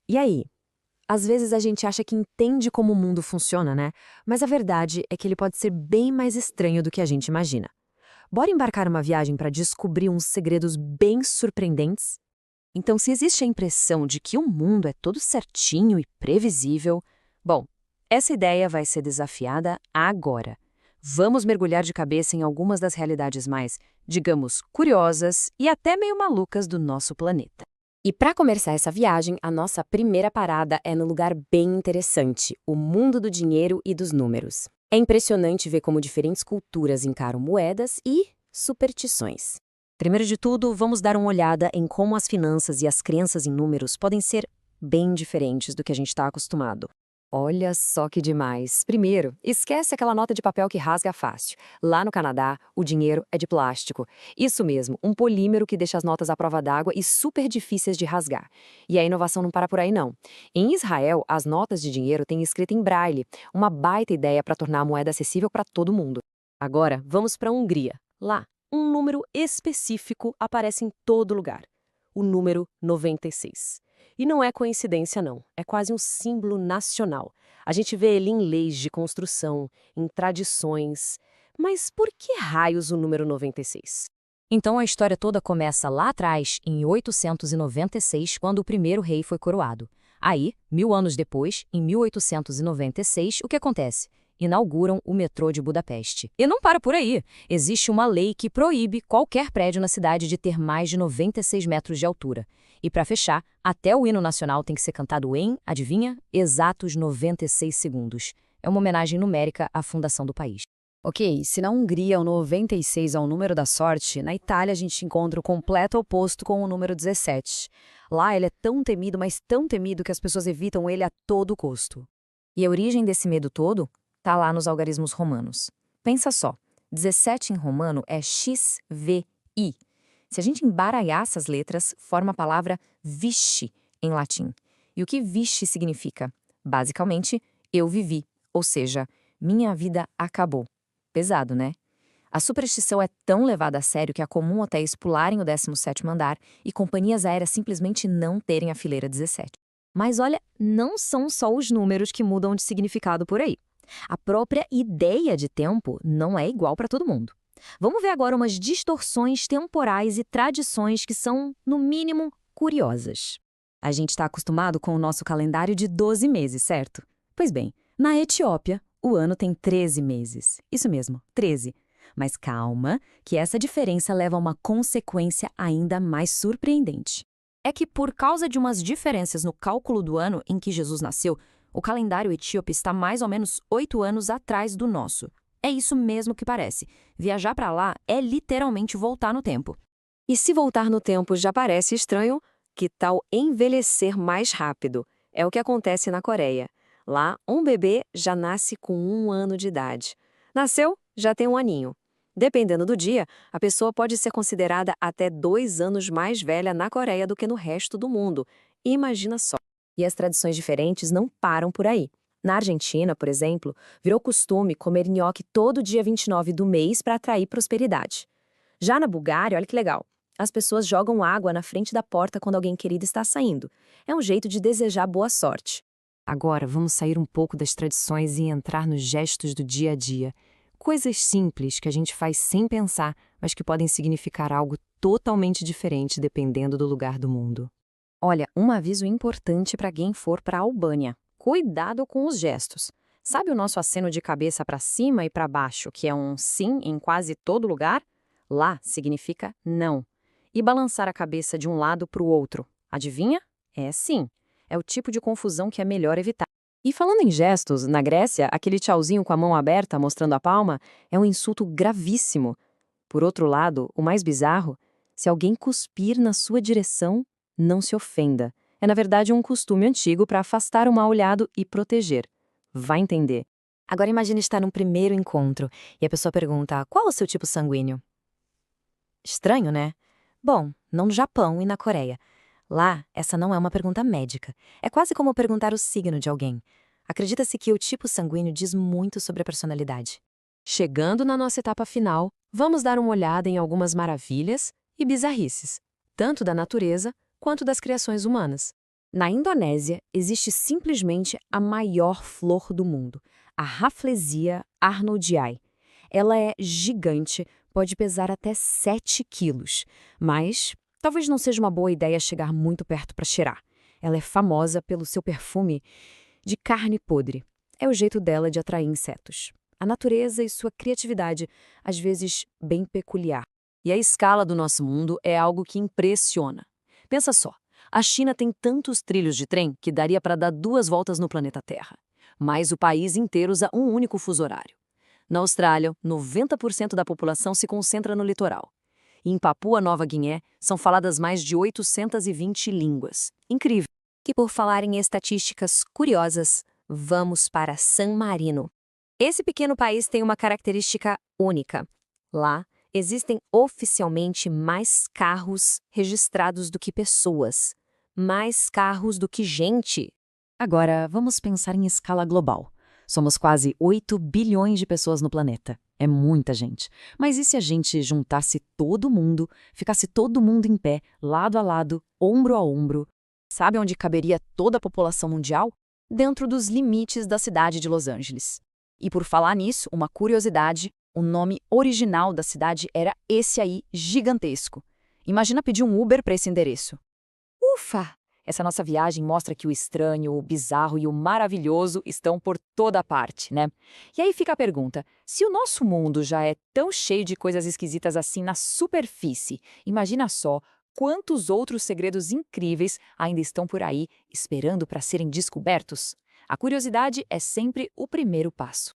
E aí? Às vezes a gente acha que entende como o mundo funciona, né? Mas a verdade é que ele pode ser bem mais estranho do que a gente imagina. Bora embarcar uma viagem para descobrir uns segredos bem surpreendentes? Então, se existe a impressão de que o mundo é todo certinho e previsível, bom, essa ideia vai ser desafiada agora. Vamos mergulhar de cabeça em algumas das realidades mais, digamos, curiosas e até meio malucas do nosso planeta. E para começar essa viagem, a nossa primeira parada é num lugar bem interessante, o mundo do dinheiro e dos números. É impressionante ver como diferentes culturas encaram moedas e superstições. Primeiro de tudo, vamos dar uma olhada em como as finanças e as crenças em números podem ser bem diferentes do que a gente está acostumado. Olha só que demais. Primeiro, esquece aquela nota de papel que rasga fácil. Lá no Canadá, o dinheiro é de plástico. Isso mesmo, um polímero que deixa as notas à prova d'água e super difíceis de rasgar. E a inovação não para por aí, não. Em Israel, as notas de dinheiro têm escrita em braille, uma baita ideia para tornar a moeda acessível para todo mundo. Agora, vamos para a Hungria. Lá, um número específico aparece em todo lugar. O número 96. E não é coincidência, não. É quase um símbolo nacional. A gente vê ele em leis de construção, em tradições. Mas por que raios o número 96? Então a história toda começa lá atrás, em 896, quando o primeiro rei foi coroado. Aí, 1000 anos depois, em 1896, o que acontece? Inauguram o metrô de Budapeste. E não para por aí. Existe uma lei que proíbe qualquer prédio na cidade de ter mais de 96 metros de altura. E para fechar, até o hino nacional tem que ser cantado em, adivinha, exatos 96 segundos. É uma homenagem numérica à fundação do país. Ok, se na Hungria o 96 é o número da sorte, na Itália a gente encontra o completo oposto com o número 17. Lá ele é tão temido, mas tão temido que as pessoas evitam ele a todo custo. E a origem desse medo todo está lá nos algarismos romanos. Pensa só, 17 em romano é XVI. Se a gente embaralhar essas letras, forma a palavra vixe em latim. E o que vixe significa? Basicamente, eu vivi, ou seja, minha vida acabou. Pesado, né? A superstição é tão levada a sério que é comum hotéis pularem o 17º andar e companhias aéreas simplesmente não terem a fileira 17. Mas olha, não são só os números que mudam de significado por aí. A própria ideia de tempo não é igual para todo mundo. Vamos ver agora umas distorções temporais e tradições que são, no mínimo, curiosas. A gente está acostumado com o nosso calendário de 12 meses, certo? Pois bem, na Etiópia, o ano tem 13 meses. Isso mesmo, 13. Mas calma, que essa diferença leva a uma consequência ainda mais surpreendente. É que por causa de umas diferenças no cálculo do ano em que Jesus nasceu, o calendário etíope está mais ou menos 8 anos atrás do nosso. É isso mesmo que parece. Viajar para lá é literalmente voltar no tempo. E se voltar no tempo já parece estranho, que tal envelhecer mais rápido? É o que acontece na Coreia. Lá, um bebê já nasce com 1 ano de idade. Nasceu, já tem 1 aninho. Dependendo do dia, a pessoa pode ser considerada até 2 anos mais velha na Coreia do que no resto do mundo. Imagina só. E as tradições diferentes não param por aí. Na Argentina, por exemplo, virou costume comer nhoque todo dia 29 do mês para atrair prosperidade. Já na Bulgária, olha que legal, as pessoas jogam água na frente da porta quando alguém querido está saindo. É um jeito de desejar boa sorte. Agora, vamos sair um pouco das tradições e entrar nos gestos do dia a dia. Coisas simples que a gente faz sem pensar, mas que podem significar algo totalmente diferente dependendo do lugar do mundo. Olha, um aviso importante para quem for para a Albânia. Cuidado com os gestos. Sabe o nosso aceno de cabeça para cima e para baixo, que é um sim em quase todo lugar? Lá significa não. E balançar a cabeça de um lado para o outro. Adivinha? É sim. É o tipo de confusão que é melhor evitar. E falando em gestos, na Grécia, aquele tchauzinho com a mão aberta mostrando a palma é um insulto gravíssimo. Por outro lado, o mais bizarro, se alguém cuspir na sua direção, não se ofenda. É, na verdade, um costume antigo para afastar o mal-olhado e proteger. Vai entender. Agora imagine estar num primeiro encontro e a pessoa pergunta: qual é o seu tipo sanguíneo? Estranho, né? Bom, não no Japão e na Coreia. Lá, essa não é uma pergunta médica. É quase como perguntar o signo de alguém. Acredita-se que o tipo sanguíneo diz muito sobre a personalidade. Chegando na nossa etapa final, vamos dar uma olhada em algumas maravilhas e bizarrices, tanto da natureza quanto das criações humanas. Na Indonésia, existe simplesmente a maior flor do mundo, a Rafflesia arnoldii. Ela é gigante, pode pesar até 7 quilos, mas talvez não seja uma boa ideia chegar muito perto para cheirar. Ela é famosa pelo seu perfume de carne podre. É o jeito dela de atrair insetos. A natureza e sua criatividade, às vezes bem peculiar. E a escala do nosso mundo é algo que impressiona. Pensa só, a China tem tantos trilhos de trem que daria para dar 2 voltas no planeta Terra. Mas o país inteiro usa um único fuso horário. Na Austrália, 90% da população se concentra no litoral. E em Papua Nova Guiné, são faladas mais de 820 línguas. Incrível! E por falar em estatísticas curiosas, vamos para San Marino. Esse pequeno país tem uma característica única. Lá, existem oficialmente mais carros registrados do que pessoas. Mais carros do que gente. Agora, vamos pensar em escala global. Somos quase 8 bilhões de pessoas no planeta. É muita gente. Mas e se a gente juntasse todo mundo, ficasse todo mundo em pé, lado a lado, ombro a ombro? Sabe onde caberia toda a população mundial? Dentro dos limites da cidade de Los Angeles. E por falar nisso, uma curiosidade, o nome original da cidade era esse aí, gigantesco. Imagina pedir um Uber para esse endereço. Ufa! Essa nossa viagem mostra que o estranho, o bizarro e o maravilhoso estão por toda parte, né? E aí fica a pergunta, se o nosso mundo já é tão cheio de coisas esquisitas assim na superfície, imagina só quantos outros segredos incríveis ainda estão por aí esperando para serem descobertos? A curiosidade é sempre o primeiro passo.